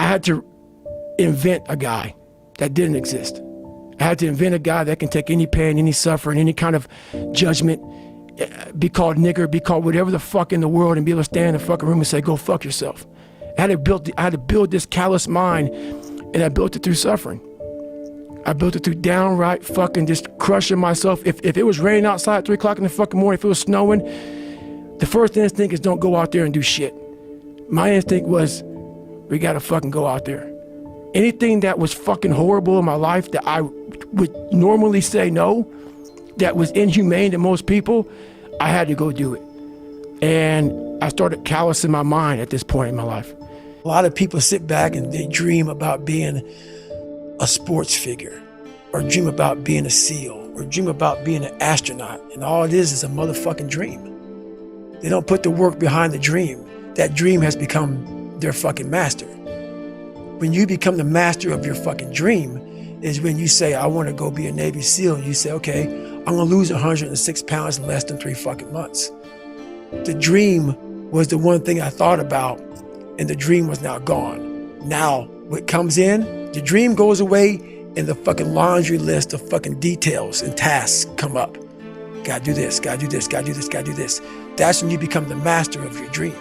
had to invent a guy that didn't exist. I had to invent a guy that can take any pain, any suffering, any kind of judgment, be called nigger, be called whatever the fuck in the world, and be able to stand in the fucking room and say, go fuck yourself. I had to build this callous mind, and I built it through suffering. I built it through downright fucking just crushing myself. If it was raining outside at 3 o'clock in the fucking morning, if it was snowing, the first instinct is don't go out there and do shit. My instinct was, we gotta fucking go out there. Anything that was fucking horrible in my life that I would normally say no, that was inhumane to most people, I had to go do it. And I started callousing my mind at this point in my life. A lot of people sit back and they dream about being a sports figure, or dream about being a SEAL, or dream about being an astronaut, and all it is a motherfucking dream. They don't put the work behind the dream. That dream has become their fucking master. When you become the master of your fucking dream is when you say, I want to go be a Navy SEAL, and you say, okay, I'm gonna lose 106 pounds in less than 3 fucking months. The dream was the one thing I thought about, and the dream was now gone. Now, what comes in, the dream goes away, and the fucking laundry list of fucking details and tasks come up. Gotta do this, gotta do this, gotta do this, gotta do this. That's when you become the master of your dream.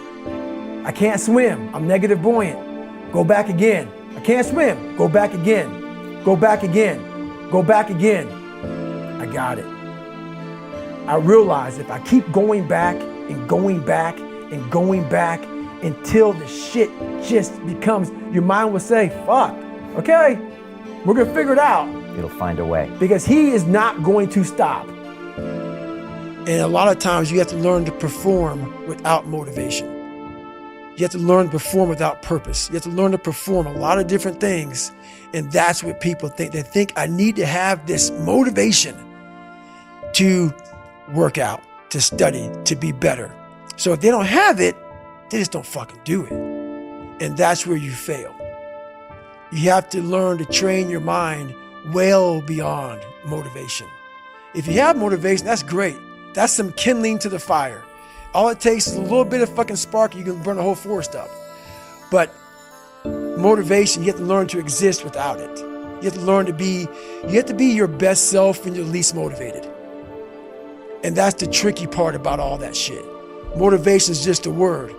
I can't swim, I'm negative buoyant. Go back again. I can't swim, go back again. Go back again, go back again. I got it. I realized if I keep going back and going back and going back until the shit just becomes, your mind will say, fuck, okay, we're gonna figure it out. It'll find a way. Because he is not going to stop. And a lot of times you have to learn to perform without motivation. You have to learn to perform without purpose. You have to learn to perform a lot of different things. And that's what people think. They think I need to have this motivation to work out, to study, to be better. So if they don't have it, they just don't fucking do it. And that's where you fail. You have to learn to train your mind well beyond motivation. If you have motivation, that's great. That's some kindling to the fire. All it takes is a little bit of fucking spark, you can burn the whole forest up. But motivation, you have to learn to exist without it. You have to learn to be, you have to be your best self when you're least motivated. And that's the tricky part about all that shit. Motivation is just a word.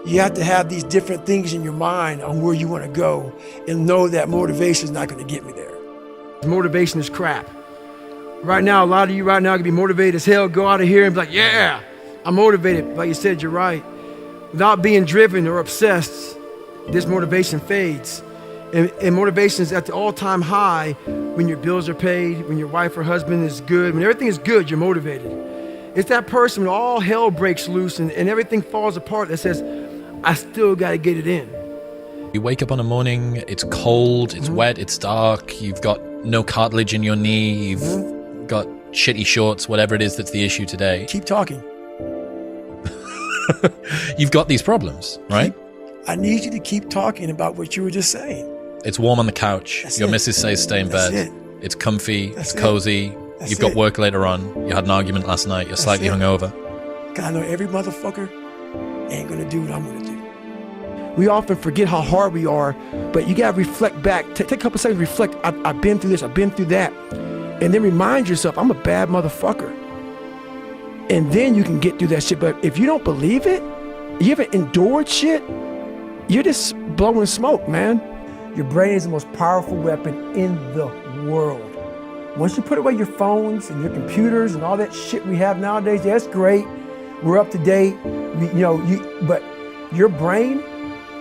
You have to have these different things in your mind on where you want to go and know that motivation is not going to get me there. Motivation is crap. Right now, a lot of you right now can be motivated as hell, go out of here and be like, yeah, I'm motivated. Like you said, you're right. Without being driven or obsessed, this motivation fades. And motivation is at the all-time high when your bills are paid, when your wife or husband is good, when everything is good, you're motivated. It's that person when all hell breaks loose and everything falls apart that says, I still got to get it in. You wake up on a morning, it's cold, it's wet, it's dark, you've got no cartilage in your knee, you've got shitty shorts, whatever it is that's the issue today. Keep talking. You've got these problems, right? I need you to keep talking about what you were just saying. It's warm on the couch. That's Your it. missus says stay in bed. It. It's comfy, That's it's cozy. That's You've got it. work later on. You had an argument last night. You're slightly it. hungover. God, I know every motherfucker ain't gonna do what I'm gonna do. We often forget how hard we are, but you gotta reflect back. Take a couple seconds, reflect. I've been through this, I've been through that. And then remind yourself, I'm a bad motherfucker. And then you can get through that shit. But if you don't believe it, you haven't endured shit, you're just blowing smoke, man. Your brain is the most powerful weapon in the world. Once you put away your phones and your computers and all that shit we have nowadays, yeah, that's great. We're up to date, but your brain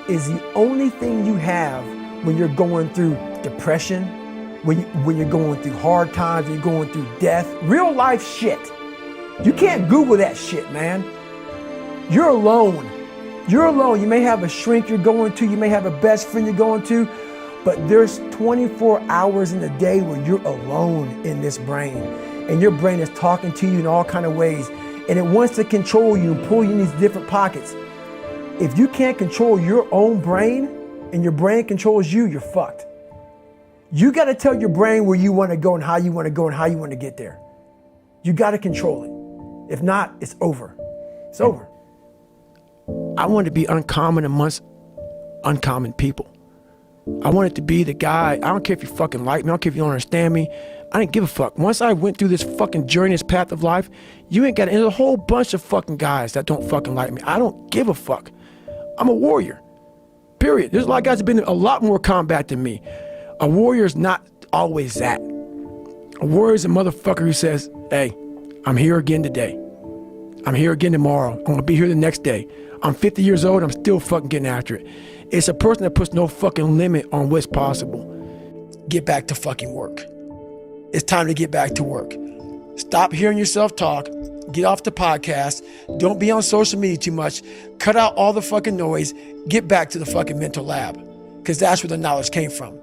is the only thing you have when you're going through depression, when you're going through hard times, when you're going through death, real life shit. You can't Google that shit, man. You're alone. You're alone. You may have a shrink you're going to, you may have a best friend you're going to, but there's 24 hours in the day where you're alone in this brain. And your brain is talking to you in all kinds of ways. And it wants to control you and pull you in these different pockets. If you can't control your own brain and your brain controls you, you're fucked. You got to tell your brain where you want to go and how you want to go and how you want to get there. You got to control it. If not, it's over. It's over. I want to be uncommon amongst uncommon people. I wanted to be the guy. I don't care if you fucking like me. I don't care if you don't understand me. I didn't give a fuck. Once I went through this fucking journey, this path of life, you ain't got, there's a whole bunch of fucking guys that don't fucking like me. I don't give a fuck. I'm a warrior. Period. There's a lot of guys that have been in a lot more combat than me. A warrior is not always that. A warrior is a motherfucker who says, hey, I'm here again today. I'm here again tomorrow. I'm gonna be here the next day. I'm 50 years old, I'm still fucking getting after it. It's a person that puts no fucking limit on what's possible. Get back to fucking work. It's time to get back to work. Stop hearing yourself talk. Get off the podcast. Don't be on social media too much. Cut out all the fucking noise. Get back to the fucking mental lab. Because that's where the knowledge came from.